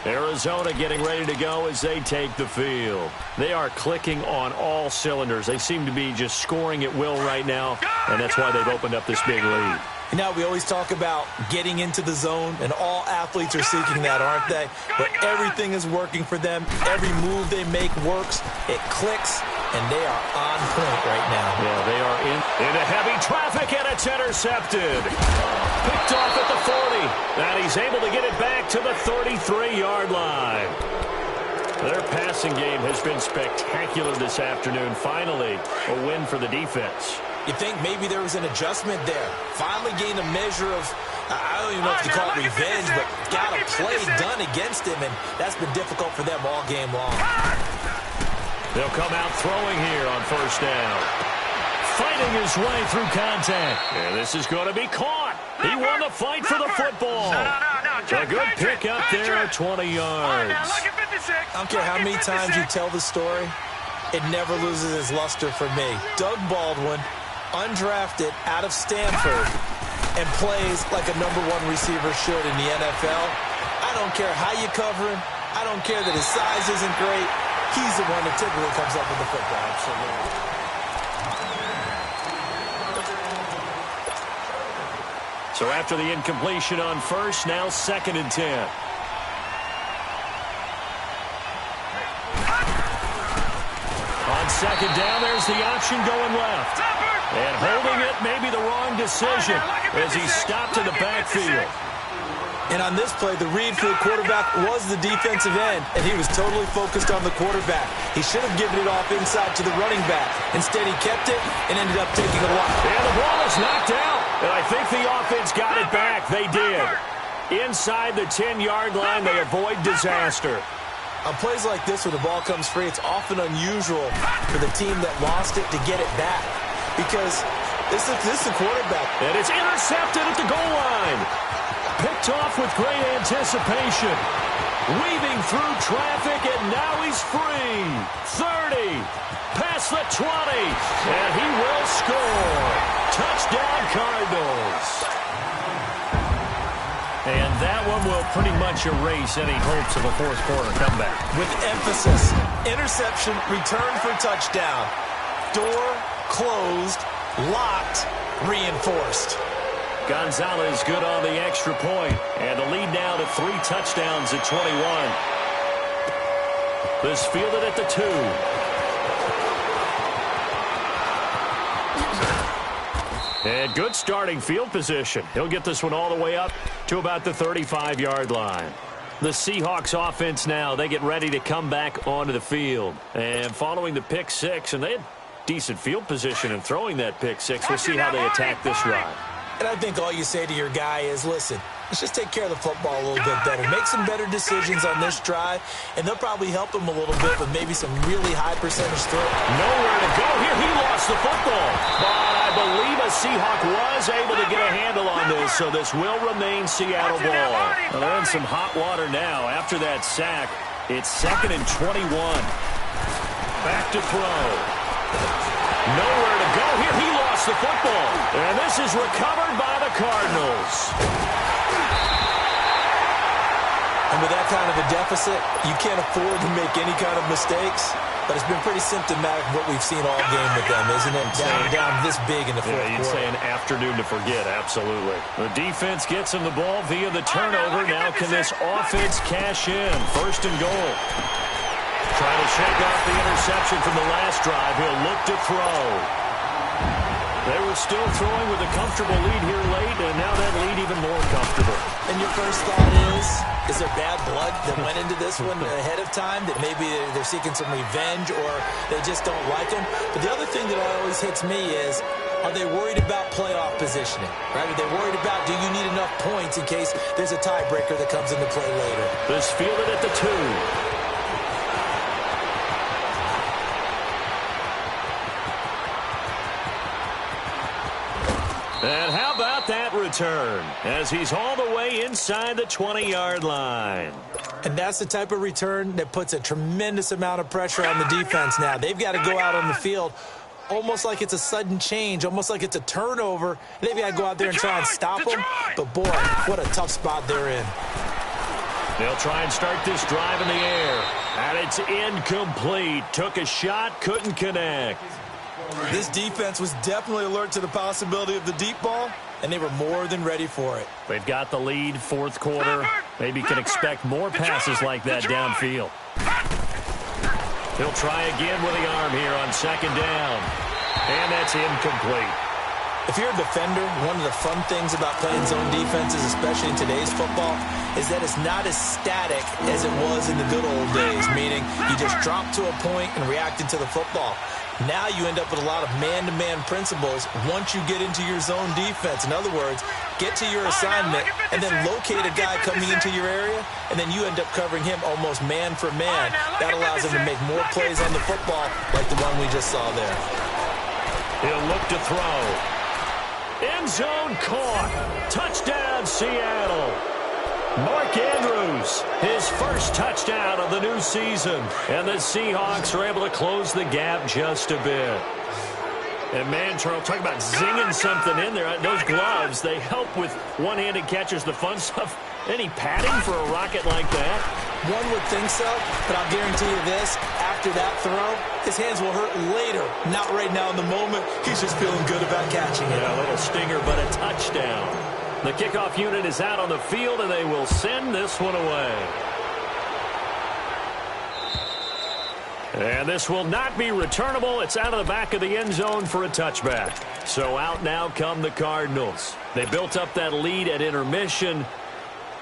[SPEAKER 3] Arizona getting ready to go as they take the field. They are clicking on all cylinders. They seem to be just scoring at will right now, and that's why they've opened up this big lead.
[SPEAKER 4] Now, we always talk about getting into the zone, and all athletes are seeking that, aren't they? But everything is working for them. Every move they make works. It clicks, and they are on point right now.
[SPEAKER 3] Yeah, they are into heavy traffic, and it's intercepted. Picked off at the 40, and he's able to get it back to the 33-yard line. Their passing game has been spectacular this afternoon. Finally, a win for the defense.
[SPEAKER 4] You think maybe there was an adjustment there. Finally gained a measure of, I don't even know if you call it revenge, but got a play done against him, and that's been difficult for them all game long.
[SPEAKER 3] They'll come out throwing here on first down. Fighting his way through contact. And this is going to be caught. He won the fight for the football. A good pick up there at 20 yards.
[SPEAKER 4] I don't care how many times you tell the story, it never loses its luster for me. Doug Baldwin, undrafted out of Stanford, and plays like a #1 receiver should in the NFL. I don't care how you cover him. I don't care that his size isn't great. He's the one that typically comes up with the football. Absolutely.
[SPEAKER 3] So after the incompletion on first, now 2nd and 10. On 2nd down, there's the option going left. And holding it may be the wrong decision as he stopped in the backfield.
[SPEAKER 4] And on this play, the read for the quarterback was the defensive end, and he was totally focused on the quarterback. He should have given it off inside to the running back. Instead, he kept it and ended up taking a walk.
[SPEAKER 3] And the ball is knocked out. And I think the offense got it back. They did. Inside the 10-yard line, they avoid disaster.
[SPEAKER 4] On plays like this where the ball comes free, it's often unusual for the team that lost it to get it back. Because this is the quarterback.
[SPEAKER 3] And it's intercepted at the goal line. Picked off with great anticipation. Weaving through traffic, and now he's free. 30. Past the 20. And he will score. Touchdown, Cardinals. And that one will pretty much erase any hopes of a fourth quarter comeback.
[SPEAKER 4] With emphasis. Interception, return for touchdown. Door closed, locked, reinforced.
[SPEAKER 3] Gonzalez good on the extra point. And the lead now to 3 touchdowns at 21. This fielded at the 2. And good starting field position. He'll get this one all the way up to about the 35-yard line. The Seahawks offense now, they get ready to come back onto the field. And following the pick 6, and they had decent field position in throwing that pick 6. We'll see how they attack this drive.
[SPEAKER 4] And I think all you say to your guy is, listen, let's just take care of the football a little bit better. Make some better decisions on this drive, and they'll probably help him a little bit with maybe some really high percentage throw.
[SPEAKER 3] Nowhere to go here. He lost the football. But I believe a Seahawk was able to get a handle on this, so this will remain Seattle ball. Well, they're in some hot water now. After that sack, it's 2nd and 21. Back to throw. Nowhere to go here. He lost the football. And this is recovered by the Cardinals.
[SPEAKER 4] And with that kind of a deficit, you can't afford to make any kind of mistakes. But it's been pretty symptomatic of what we've seen all game with them, isn't it? Down this big in the fourth quarter.
[SPEAKER 3] You'd say an afternoon to forget, absolutely. The defense gets him the ball via the turnover. Now can this offense cash in? 1st and goal. Trying to shake off the interception from the last drive. He'll look to throw. They were still throwing with a comfortable lead here late, and now that lead even more comfortable.
[SPEAKER 4] And your first thought is there bad blood that went into this one ahead of time, that maybe they're seeking some revenge or they just don't like him? But the other thing that always hits me is, are they worried about playoff positioning? Right? Are they worried about, do you need enough points in case there's a tiebreaker that comes into play later?
[SPEAKER 3] This fielded at the 2. And how about that return as he's all the way inside the 20-yard line.
[SPEAKER 4] And that's the type of return that puts a tremendous amount of pressure on the defense now. They've got to go out on the field almost like it's a sudden change, almost like it's a turnover. They've got to go out there and try and stop them. But, boy, what a tough spot they're in.
[SPEAKER 3] They'll try and start this drive in the air. And it's incomplete. Took a shot, couldn't connect.
[SPEAKER 4] This defense was definitely alert to the possibility of the deep ball, and they were more than ready for it.
[SPEAKER 3] They've got the lead, fourth quarter. Maybe can expect more passes like that downfield. He'll try again with the arm here on second down. And that's incomplete.
[SPEAKER 4] If you're a defender, one of the fun things about playing zone defenses, especially in today's football, is that it's not as static as it was in the good old days, meaning you just drop to a point and react into the football. Now you end up with a lot of man-to-man principles once you get into your zone defense. In other words, get to your assignment and then locate a guy coming into your area, and then you end up covering him almost man for man. That allows him to make more plays on the football like the one we just saw there.
[SPEAKER 3] He'll look to throw. End zone caught. Touchdown, Seattle. Mark Andrews, his first touchdown of the new season. And the Seahawks are able to close the gap just a bit. And man, Charles, talk about zinging something in there. Those gloves, they help with one-handed catches, the fun stuff. Any padding for a rocket like that?
[SPEAKER 4] One would think so, but I'll guarantee you this. After that throw, his hands will hurt later. Not right now in the moment. He's just feeling good about catching it.
[SPEAKER 3] Yeah, a little stinger, but a touchdown. The kickoff unit is out on the field, and they will send this one away. And this will not be returnable. It's out of the back of the end zone for a touchback. So out now come the Cardinals. They built up that lead at intermission,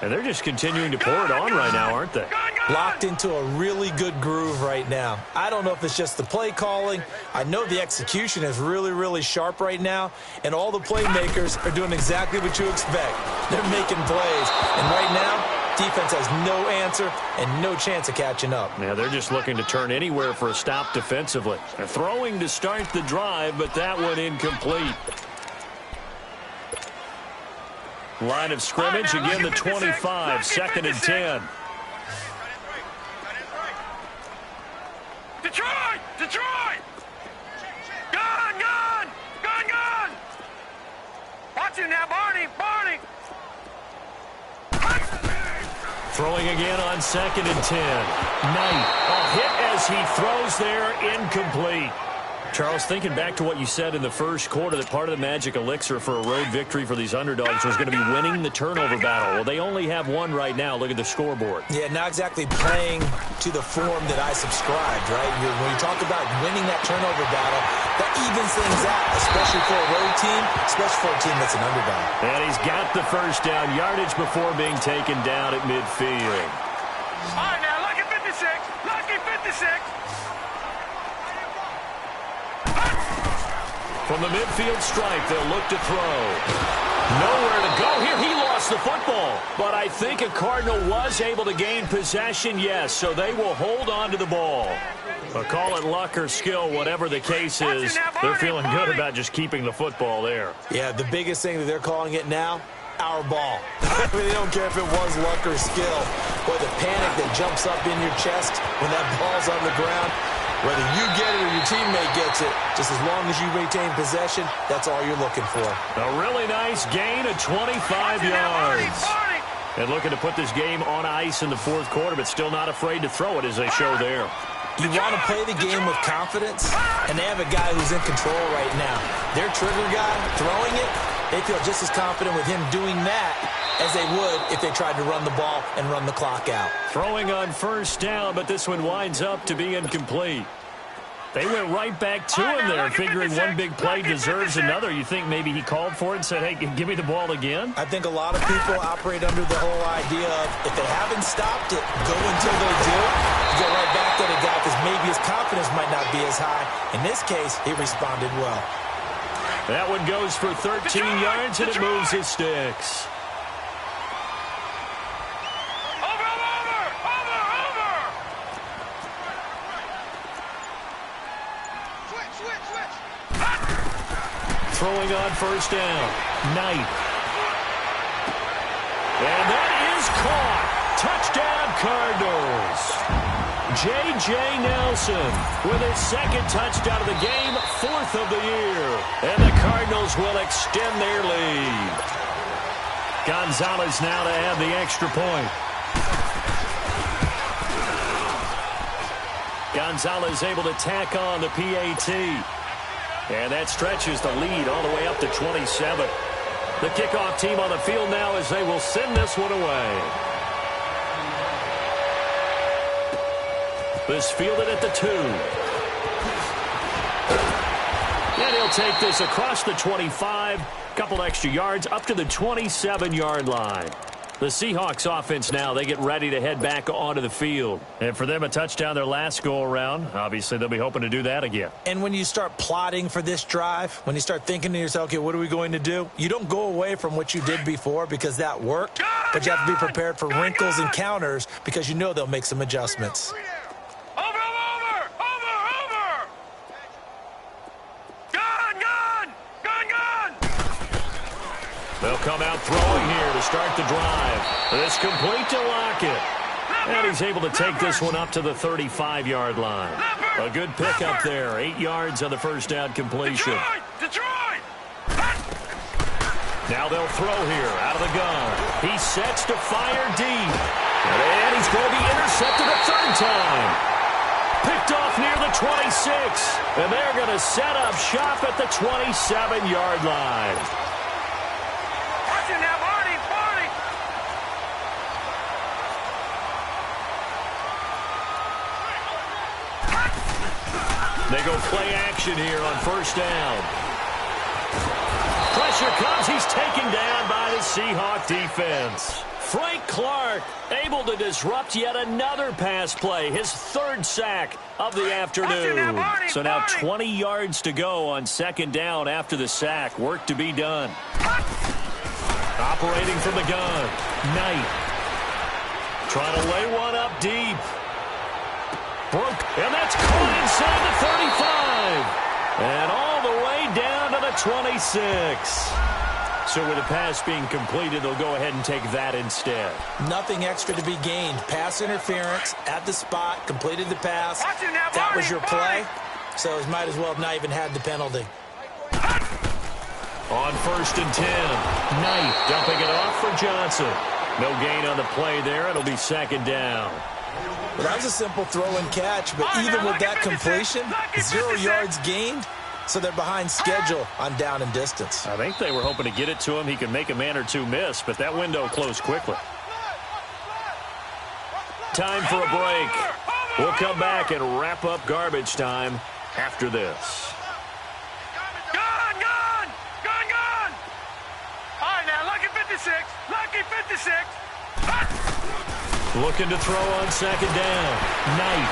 [SPEAKER 3] and they're just continuing to pour it on right now, aren't they?
[SPEAKER 4] Locked into a really good groove right now. I don't know if it's just the play calling. I know the execution is really, really sharp right now, and all the playmakers are doing exactly what you expect. They're making plays, and right now, defense has no answer and no chance of catching up.
[SPEAKER 3] Yeah, they're just looking to turn anywhere for a stop defensively. They're throwing to start the drive, but that one incomplete. Line of scrimmage, again the 25, second and 10.
[SPEAKER 5] Detroit! Detroit! Gun! Gun! Gun! Gun! Watch him now, Barney! Barney!
[SPEAKER 3] Throwing again on second and 10. Knight, a hit as he throws there, incomplete. Charles, thinking back to what you said in the first quarter, that part of the magic elixir for a road victory for these underdogs was going to be winning the turnover battle. Well, they only have one right now. Look at the scoreboard.
[SPEAKER 4] Yeah, not exactly playing to the form that I subscribed, right? When you talk about winning that turnover battle, that evens things out, especially for a road team, especially for a team that's an underdog.
[SPEAKER 3] And he's got the first down yardage before being taken down at midfield.
[SPEAKER 5] All right, now, lucky 56. Lucky 56.
[SPEAKER 3] From the midfield stripe, they'll look to throw. Nowhere to go here. He lost the football. But I think a Cardinal was able to gain possession, yes, so they will hold on to the ball. But call it luck or skill, whatever the case is, they're feeling good about just keeping the football there.
[SPEAKER 4] Yeah, the biggest thing that they're calling it now, our ball. I mean, they don't care if it was luck or skill. Boy, the panic that jumps up in your chest when that ball's on the ground, whether you get it or your teammate gets it, just as long as you retain possession, that's all you're looking for.
[SPEAKER 3] A really nice gain of 25 yards. And looking to put this game on ice in the fourth quarter, but still not afraid to throw it as they show there.
[SPEAKER 4] You want to play the game with confidence, and they have a guy who's in control right now. Their trigger guy throwing it, they feel just as confident with him doing that as they would if they tried to run the ball and run the clock out.
[SPEAKER 3] Throwing on first down, but this one winds up to be incomplete. They went right back to him there, figuring one big play deserves another. You think maybe he called for it and said, hey, give me the ball again?
[SPEAKER 4] I think a lot of people operate under the whole idea of if they haven't stopped it, go until they do. Go right back to the guy because maybe his confidence might not be as high. In this case, he responded well.
[SPEAKER 3] That one goes for 13 yards, and it moves his sticks. Throwing on first down. Knight. And that is caught. Touchdown, Cardinals. J.J. Nelson with his second touchdown of the game, fourth of the year. And the Cardinals will extend their lead. Gonzalez now to add the extra point. Gonzalez able to tack on the PAT. And that stretches the lead all the way up to 27. The kickoff team on the field now as they will send this one away. This fielded at the 2. And he'll take this across the 25. Couple extra yards up to the 27-yard line. The Seahawks offense now, they get ready to head back onto the field. And for them, a touchdown their last go-around. Obviously, they'll be hoping to do that again.
[SPEAKER 4] And when you start plotting for this drive, when you start thinking to yourself, okay, what are we going to do? You don't go away from what you did before because that worked, but you have to be prepared for wrinkles and counters because you know they'll make some adjustments.
[SPEAKER 3] They'll come out throwing here to start the drive. This complete to Lockett. And he's able to take this one up to the 35-yard line. A good pickup there. 8 yards on the first down completion.
[SPEAKER 5] Detroit!
[SPEAKER 3] Now they'll throw here out of the gun. He sets to fire deep. And he's going to be intercepted a third time. Picked off near the 26. And they're going to set up shop at the 27-yard line. They go play action here on first down. Pressure comes. He's taken down by the Seahawk defense. Frank Clark able to disrupt yet another pass play. His third sack of the afternoon. So now 20 yards to go on second down after the sack. Work to be done. Operating from the gun. Knight. Trying to lay one up deep. Broke, and that's caught inside the 35. And all the way down to the 26. So with the pass being completed, they'll go ahead and take that instead.
[SPEAKER 4] Nothing extra to be gained. Pass interference at the spot, completed the pass. That was your play, so it might as well have not even had the penalty.
[SPEAKER 3] On first and 10, Knight dumping it off for Johnson. No gain on the play there. It'll be second down.
[SPEAKER 4] Well, that was a simple throw and catch, but even with that completion, 0 yards gained, so they're behind schedule on down and distance.
[SPEAKER 3] I think they were hoping to get it to him. He could make a man or two miss, but that window closed quickly. Time for a break. We'll come back and wrap up garbage time after this.
[SPEAKER 5] Gun! All right, now, lucky 56. Lucky 56.
[SPEAKER 3] Looking to throw on second down. Knight.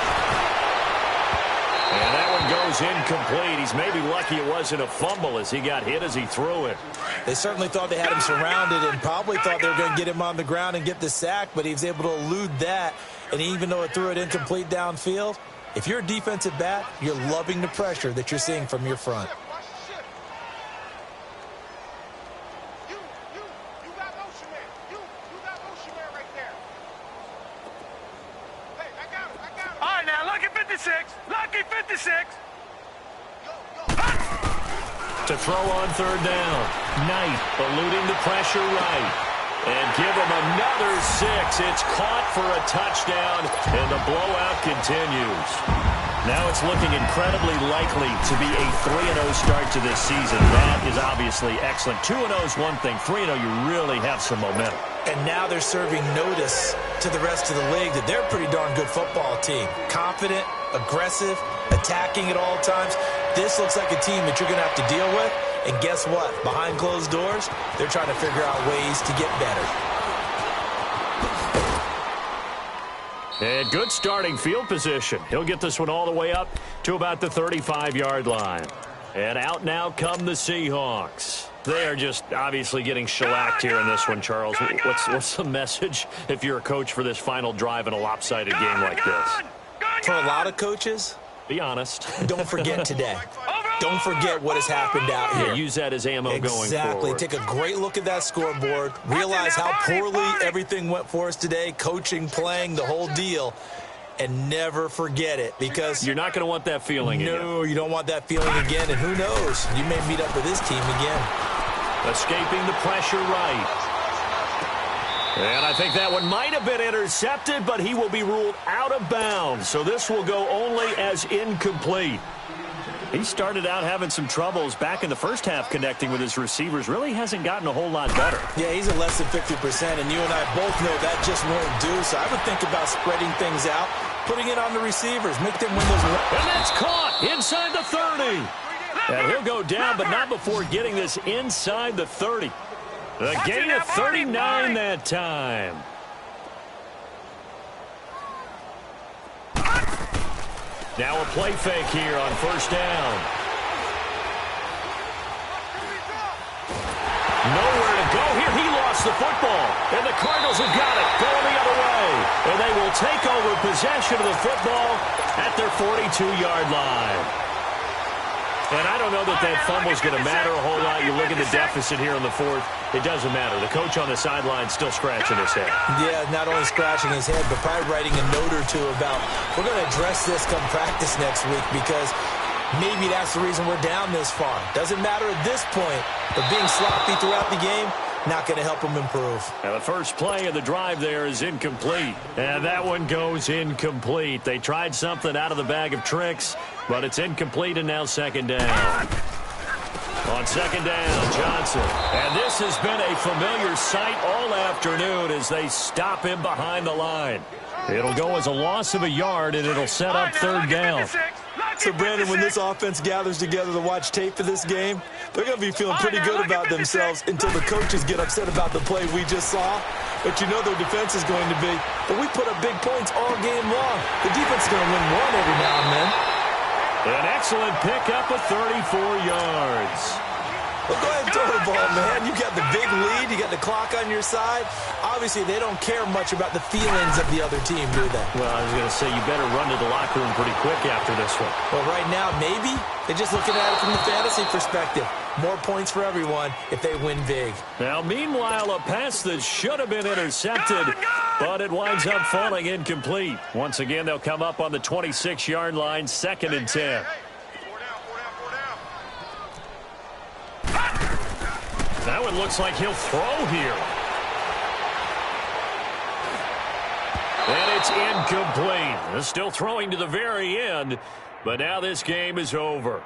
[SPEAKER 3] And that one goes incomplete. He's maybe lucky it wasn't a fumble as he got hit as he threw it.
[SPEAKER 4] They certainly thought they had him surrounded and probably thought they were going to get him on the ground and get the sack, but he was able to elude that. And even though it threw it incomplete downfield, if you're a defensive back, you're loving the pressure that you're seeing from your front.
[SPEAKER 5] Lucky 56.
[SPEAKER 3] To throw on third down. Knight eluding the pressure right. And give him another 6. It's caught for a touchdown, and the blowout continues. Now it's looking incredibly likely to be a 3-0 start to this season. That is obviously excellent. 2-0 is one thing. 3-0, you really have some momentum.
[SPEAKER 4] And now they're serving notice to the rest of the league that they're a pretty darn good football team. Confident, aggressive, attacking at all times. This looks like a team that you're going to have to deal with. And guess what? Behind closed doors, they're trying to figure out ways to get better.
[SPEAKER 3] And good starting field position. He'll get this one all the way up to about the 35-yard line. And out now come the Seahawks. They are just obviously getting shellacked here in this one, Charles. What's the message if you're a coach for this final drive in a lopsided game like this?
[SPEAKER 4] For a lot of coaches,
[SPEAKER 3] be honest.
[SPEAKER 4] Don't forget today. Don't forget what has happened out here.
[SPEAKER 3] Yeah, use that as ammo going forward.
[SPEAKER 4] Exactly. Take a great look at that scoreboard. Realize how poorly everything went for us today. Coaching, playing, the whole deal. And never forget it, because
[SPEAKER 3] you're not going to want that feeling again.
[SPEAKER 4] No, you don't want that feeling again. And who knows? You may meet up with this team again.
[SPEAKER 3] Escaping the pressure right. And I think that one might have been intercepted, but he will be ruled out of bounds. So this will go only as incomplete. He started out having some troubles back in the first half connecting with his receivers. Really hasn't gotten a whole lot better.
[SPEAKER 4] Yeah, he's at less than 50%, and you and I both know that just won't do. So I would think about spreading things out, putting it on the receivers. Make them win those.
[SPEAKER 3] And that's caught inside the 30. And he'll go down, but not before getting this inside the 30. A gain of 39 that time. Now a play fake here on first down. Nowhere to go here. He lost the football. And the Cardinals have got it. Going the other way. And they will take over possession of the football at their 42-yard line. And I don't know that fumble is going to matter a whole lot. You look at the deficit here in the fourth. It doesn't matter. The coach on the sideline still scratching his head. Yeah, not only scratching his head, but probably writing a note or two about, we're going to address this come practice next week because maybe that's the reason we're down this far. Doesn't matter at this point, but being sloppy throughout the game, not going to help them improve. Now the first play of the drive there is incomplete. And that one goes incomplete. They tried something out of the bag of tricks, but it's incomplete, and now second down. On second down, Johnson. And this has been a familiar sight all afternoon as they stop him behind the line. It'll go as a loss of a yard, and it'll set up third down. So, Brandon, when this offense gathers together to watch tape for this game, they're going to be feeling pretty good about themselves until the coaches get upset about the play we just saw. But you know their defense is going to be, but we put up big points all game long. The defense is going to win one every now and then. An excellent pickup of 34 yards. Well, go ahead and throw the ball, man. You got the big lead. You got the clock on your side. Obviously, they don't care much about the feelings of the other team, do they? Well, I was going to say, you better run to the locker room pretty quick after this one. Well, right now, maybe. They're just looking at it from the fantasy perspective. More points for everyone if they win big. Now, meanwhile, a pass that should have been intercepted, but it winds up falling incomplete. Once again, they'll come up on the 26-yard line, 2nd and 10. That one looks like he'll throw here. And it's incomplete. They're still throwing to the very end, but now this game is over.